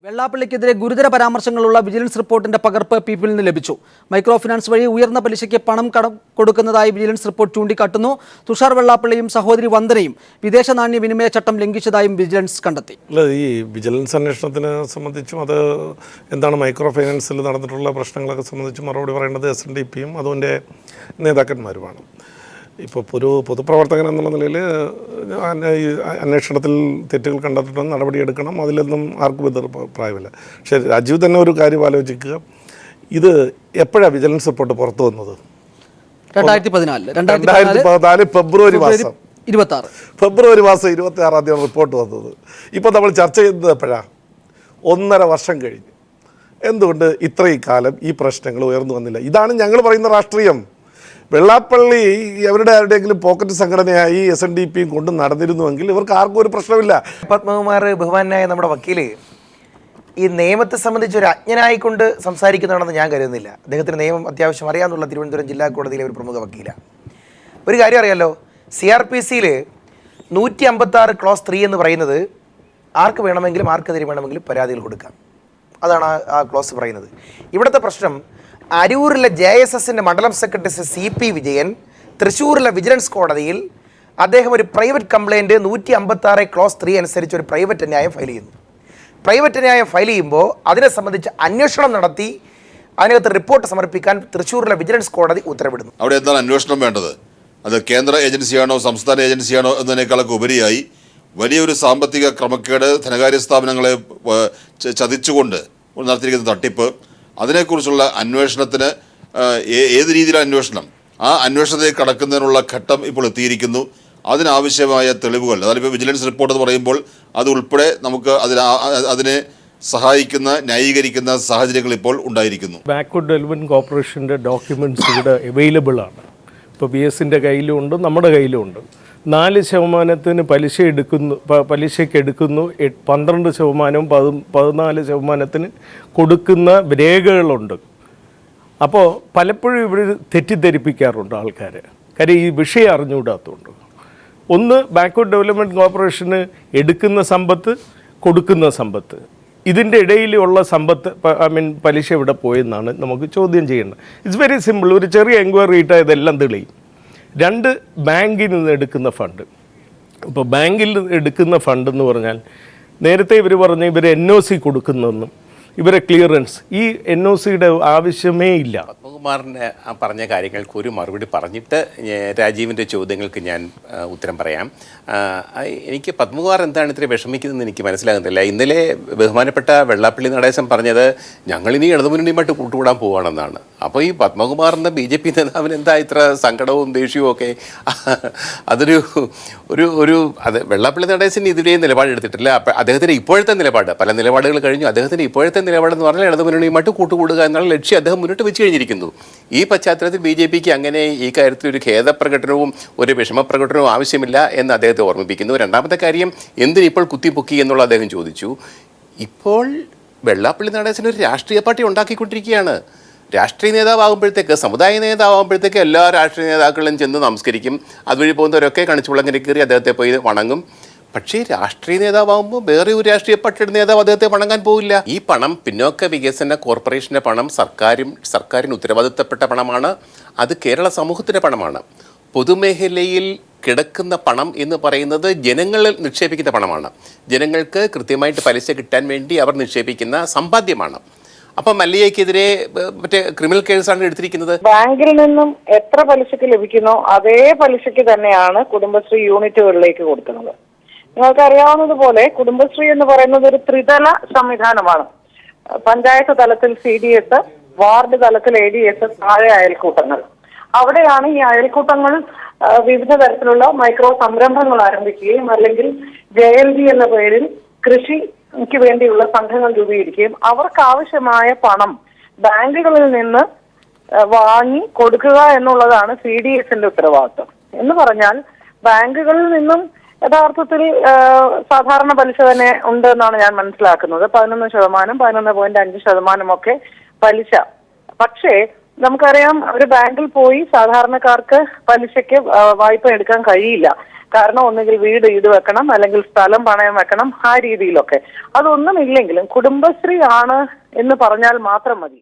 വെള്ളാപ്പള്ളിക്കെതിരെ ഗുരുതര പരാമർശങ്ങളുള്ള വിജിലൻസ് റിപ്പോർട്ടിന്റെ പകർപ്പ് പീപ്പിളിൽ നിന്ന് ലഭിച്ചു. മൈക്രോ ഫിനാൻസ് വഴി ഉയർന്ന പലിശയ്ക്ക് പണം കൊടുക്കുന്നതായി വിജിലൻസ് റിപ്പോർട്ട് ചൂണ്ടിക്കാട്ടുന്നു. തുഷാർ വെള്ളാപ്പള്ളിയും സഹോദരി വന്ദനയും വിദേശ നാണ്യ വിനിമയ ചട്ടം ലംഘിച്ചതായും വിജിലൻസ് കണ്ടെത്തി. ഈ വിജിലൻസ് അന്വേഷണത്തിനെ സംബന്ധിച്ചും അത് എന്താണ് മൈക്രോ ഫൈനാൻസിൽ നടന്നിട്ടുള്ള പ്രശ്നങ്ങളൊക്കെ സംബന്ധിച്ച് മറുപടി പറയേണ്ടത് SNDPയും അതിൻ്റെ നേതാക്കന്മാരുമാണ്. ഇപ്പോൾ ഒരു പൊതുപ്രവർത്തകൻ എന്നുള്ള നിലയിൽ അന്വേഷണത്തിൽ തെറ്റുകൾ കണ്ടെത്തിയിട്ട് നടപടിയെടുക്കണം, അതിലൊന്നും ആർക്കും എതിർപ്രായമില്ല. പക്ഷേ രാജീവ് തന്നെ ഒരു കാര്യം ആലോചിക്കുക, ഇത് എപ്പോഴാണ് വിജിലൻസ് റിപ്പോർട്ട് പുറത്തു വന്നത്? 2014 ഫെബ്രുവരി മാസം 26 റിപ്പോർട്ട് വന്നത്. ഇപ്പോൾ നമ്മൾ ചർച്ച ചെയ്യുന്നത് എപ്പോഴാണ്? 1.5 വർഷം കഴിഞ്ഞ്. എന്തുകൊണ്ട് ഇത്രയും കാലം ഈ പ്രശ്നങ്ങൾ ഉയർന്നു വന്നില്ല? ഇതാണ് ഞങ്ങൾ പറയുന്ന രാഷ്ട്രീയം. വെള്ളാപ്പള്ളി അവരുടെ ആരുടെയെങ്കിലും പോക്കറ്റ് സംഘടനയായി SNDPയും കൊണ്ട് നടന്നിരുന്നുവെങ്കിൽ ഇവർക്ക് ആർക്കും ഒരു പ്രശ്നമില്ല. പത്മകുമാർ ബഹുമാനായ നമ്മുടെ വക്കീല് ഈ നിയമത്തെ സംബന്ധിച്ച് ഒരു അജ്ഞനായിക്കൊണ്ട് സംസാരിക്കുന്നതാണെന്ന് ഞാൻ കരുതുന്നില്ല. അദ്ദേഹത്തിന് നിയമം അത്യാവശ്യം അറിയാമെന്നുള്ള തിരുവനന്തപുരം ജില്ലാ കോടതിയിലെ ഒരു പ്രമുഖ വക്കീലാണ്. ഒരു കാര്യം അറിയാമല്ലോ, CRPCയിൽ 156 ക്ലോസ് 3 എന്ന് പറയുന്നത് ആർക്ക് വേണമെങ്കിലും ആർക്കെതിരെ വേണമെങ്കിലും പരാതികൾ കൊടുക്കാം. അതാണ് ആ ക്ലോസ് പറയുന്നത്. ഇവിടുത്തെ പ്രശ്നം, അരൂരിലെ JSSൻ്റെ മണ്ഡലം സെക്രട്ടറി CP വിജയൻ തൃശ്ശൂരിലെ വിജിലൻസ് കോടതിയിൽ അദ്ദേഹം ഒരു പ്രൈവറ്റ് കംപ്ലയിൻറ്റ് 156 ക്ലോസ് 3 അനുസരിച്ച് ഒരു പ്രൈവറ്റ് ന്യായം ഫയൽ ചെയ്യുന്നു. പ്രൈവറ്റ് ന്യായം ഫയൽ ചെയ്യുമ്പോൾ അതിനെ സംബന്ധിച്ച് അന്വേഷണം നടത്തി അതിനകത്ത് റിപ്പോർട്ട് സമർപ്പിക്കാൻ തൃശ്ശൂരിലെ വിജിലൻസ് കോടതി ഉത്തരവിടുന്നു. അവിടെ എന്താണ് അന്വേഷണം വേണ്ടത്? അത് കേന്ദ്ര ഏജൻസിയാണോ സംസ്ഥാന ഏജൻസിയാണോ എന്നതിനേക്കാളൊക്കെ ഉപരിയായി വലിയൊരു സാമ്പത്തിക ക്രമക്കേട്, ധനകാര്യ സ്ഥാപനങ്ങളെ ചതിച്ചുകൊണ്ട് നടത്തിയിരിക്കുന്ന തട്ടിപ്പ്, അതിനെക്കുറിച്ചുള്ള അന്വേഷണത്തിന് ഏത് രീതിയിലാണ് അന്വേഷണം, ആ അന്വേഷണത്തിലേക്ക് കടക്കുന്നതിനുള്ള ഘട്ടം ഇപ്പോൾ എത്തിയിരിക്കുന്നു. അതിനാവശ്യമായ തെളിവുകൾ, അതായത് വിജിലൻസ് റിപ്പോർട്ട് എന്ന് പറയുമ്പോൾ അത് ഉൾപ്പെടെ നമുക്ക് അതിനെ സഹായിക്കുന്ന, ന്യായീകരിക്കുന്ന സാഹചര്യങ്ങൾ ഇപ്പോൾ ഉണ്ടായിരിക്കുന്നു. ബാക്ക്വേർഡ് ഡെവലപ്മെൻറ്റ് കോർപ്പറേഷൻ്റെ ഡോക്യുമെൻറ്റ്സ് ഇവിടെ അവൈലബിൾ ആണ്. ഇപ്പോൾ BSൻ്റെ കയ്യിലും ഉണ്ട്, നമ്മുടെ കയ്യിലും ഉണ്ട്. 4% പലിശയ്ക്ക് എടുക്കുന്നു, 12%, 14% കൊടുക്കുന്ന രേഖകളുണ്ട്. അപ്പോൾ പലപ്പോഴും ഇവർ തെറ്റിദ്ധരിപ്പിക്കാറുണ്ട് ആൾക്കാരെ. കാര്യം ഈ വിഷയം അറിഞ്ഞുകൂടാത്തതുകൊണ്ട്. ഒന്ന്, ബാക്ക്വേർഡ് ഡെവലപ്മെൻറ്റ് കോർപ്പറേഷന് എടുക്കുന്ന സമ്പത്ത്, കൊടുക്കുന്ന സമ്പത്ത്, ഇതിൻ്റെ ഇടയിലുള്ള സമ്പത്ത് പലിശ ഇവിടെ പോയെന്നാണ് നമുക്ക് ചോദ്യം ചെയ്യേണ്ടത്. It's very simple. ഒരു ചെറിയ എൻക്വയറി ഇട്ടാൽ ഇതെല്ലാം തെളിയും. 2, ബാങ്കിൽ നിന്ന് എടുക്കുന്ന ഫണ്ട്. ഇപ്പോൾ ബാങ്കിൽ എടുക്കുന്ന ഫണ്ട് എന്ന് പറഞ്ഞാൽ നേരത്തെ ഇവർ പറഞ്ഞ് ഇവർ NOC കൊടുക്കുന്നെന്നും ഇവരെ ക്ലിയറൻസ്, ഈ NOCയുടെ ആവശ്യമേ ഇല്ല. പത്മകുമാറിന് പറഞ്ഞ കാര്യങ്ങൾക്ക് ഒരു മറുപടി പറഞ്ഞിട്ട് രാജീവിൻ്റെ ചോദ്യങ്ങൾക്ക് ഞാൻ ഉത്തരം പറയാം. എനിക്ക് പത്മകുമാർ എന്താണ് ഇത്ര വിഷമിക്കുന്നതെന്ന് എനിക്ക് മനസ്സിലാകുന്നില്ല. ഇന്നലെ ബഹുമാനപ്പെട്ട വെള്ളാപ്പള്ളി നടേശൻ പറഞ്ഞത് ഞങ്ങളിനി ഇടതുമുന്നണിയുമായിട്ട് കൂട്ടുകൂടാൻ പോവുകയാണെന്നാണ്. അപ്പോൾ ഈ പത്മകുമാറിൻ്റെ BJP നേതാവിന് എന്താ ഇത്ര സങ്കടവും ദേഷ്യവും ഒക്കെ? അതൊരു അത് വെള്ളാപ്പള്ളി നടേശൻ ഇതിലെയും നിലപാടെടുത്തിട്ടില്ല. അദ്ദേഹത്തിൻ്റെ ഇപ്പോഴത്തെ നിലപാട്, പല നിലപാടുകൾ കഴിഞ്ഞു, അദ്ദേഹത്തിൻ്റെ ഇപ്പോഴത്തെ നിലപാടെന്ന് പറഞ്ഞാൽ ഇടതുമുന്നണിയുമായിട്ട് കൂട്ടുകൂടുക എന്നുള്ള ലക്ഷ്യം അദ്ദേഹം മുന്നോട്ട് വെച്ച് കഴിഞ്ഞിരിക്കുന്നു. ഈ പശ്ചാത്തലത്തിൽ BJPക്ക് അങ്ങനെ ഈ കാര്യത്തിൽ ഒരു ഖേദപ്രകടനവും ഒരു വിഷമപ്രകടനവും ആവശ്യമില്ല എന്ന് അദ്ദേഹത്തെ ഓർമ്മിപ്പിക്കുന്നു. രണ്ടാമത്തെ കാര്യം, എന്തിനിപ്പോൾ കുത്തിപ്പൊക്കി എന്നുള്ള അദ്ദേഹം ചോദിച്ചു. ഇപ്പോൾ വെള്ളാപ്പള്ളി നടേശൻ ഒരു രാഷ്ട്രീയ പാർട്ടി ഉണ്ടാക്കിക്കൊണ്ടിരിക്കുകയാണ്. രാഷ്ട്രീയ നേതാവാകുമ്പോഴത്തേക്ക്, സമുദായ നേതാവാകുമ്പോഴത്തേക്ക് എല്ലാ രാഷ്ട്രീയ നേതാക്കളും ചെന്ന് നമസ്കരിക്കും, അതുവഴി പോകുന്നവരൊക്കെ കണിച്ചുളങ്ങനെ കയറി അദ്ദേഹത്തെ പോയി വണങ്ങും. പക്ഷേ രാഷ്ട്രീയ നേതാവാകുമ്പോൾ വേറെ ഒരു രാഷ്ട്രീയ പാർട്ടിയുടെ നേതാവ് അദ്ദേഹത്തെ വണങ്ങാൻ പോവില്ല. ഈ പണം പിന്നോക്ക വികസന കോർപ്പറേഷൻ്റെ പണം, സർക്കാരിന് ഉത്തരവാദിത്തപ്പെട്ട പണമാണ്. അത് കേരള സമൂഹത്തിൻ്റെ പണമാണ്. പൊതുമേഖലയിൽ കിടക്കുന്ന പണം എന്ന് പറയുന്നത് ജനങ്ങളിൽ നിക്ഷേപിക്കുന്ന പണമാണ്. ജനങ്ങൾക്ക് കൃത്യമായിട്ട് പലിശ കിട്ടാൻ വേണ്ടി അവർ നിക്ഷേപിക്കുന്ന സമ്പാദ്യമാണ്. അപ്പം മല്ലികയ്ക്കെതിരെ മറ്റേ ക്രിമിനൽ കേസാണ് എടുത്തിരിക്കുന്നത്. ബാങ്കിൽ നിന്നും എത്ര പലിശക്ക് ലഭിക്കുന്നോ അതേ പലിശക്ക് തന്നെയാണ് കുടുംബശ്രീ യൂണിറ്റുകളിലേക്ക് കൊടുക്കുന്നത്. നിങ്ങൾക്ക് അറിയാവുന്നതുപോലെ കുടുംബശ്രീ എന്ന് പറയുന്നത് ഒരു ത്രിതല സംവിധാനമാണ്. പഞ്ചായത്ത് തലത്തിൽ CDS, വാർഡ് തലത്തിൽ ADS, താഴെ അയൽക്കൂട്ടങ്ങൾ. അവിടെയാണ് ഈ അയൽക്കൂട്ടങ്ങൾ വിവിധ തരത്തിലുള്ള മൈക്രോ സംരംഭങ്ങൾ ആരംഭിക്കുകയും അല്ലെങ്കിൽ JLG എന്ന പേരിൽ കൃഷിക്ക് വേണ്ടിയുള്ള സംഘങ്ങൾ രൂപീകരിക്കുകയും അവർക്ക് ആവശ്യമായ പണം ബാങ്കുകളിൽ നിന്ന് വാങ്ങി കൊടുക്കുക എന്നുള്ളതാണ് CDSന്റെ ഉത്തരവാദിത്വം. എന്ന് പറഞ്ഞാൽ ബാങ്കുകളിൽ നിന്നും യഥാർത്ഥത്തിൽ സാധാരണ പലിശ തന്നെ ഉണ്ട് എന്നാണ് ഞാൻ മനസ്സിലാക്കുന്നത്. 11%, 11.5% ഒക്കെ പലിശ. പക്ഷേ നമുക്കറിയാം, ഒരു ബാങ്കിൽ പോയി സാധാരണക്കാർക്ക് പലിശയ്ക്ക് വായ്പ എടുക്കാൻ കഴിയില്ല. കാരണം ഒന്നുകിൽ വീട് ഈട് വെക്കണം, അല്ലെങ്കിൽ സ്ഥലം പണയം വെക്കണം, ആ രീതിയിലൊക്കെ. അതൊന്നും ഇല്ലെങ്കിലും കുടുംബശ്രീ ആണ് എന്ന് പറഞ്ഞാൽ മാത്രം മതി.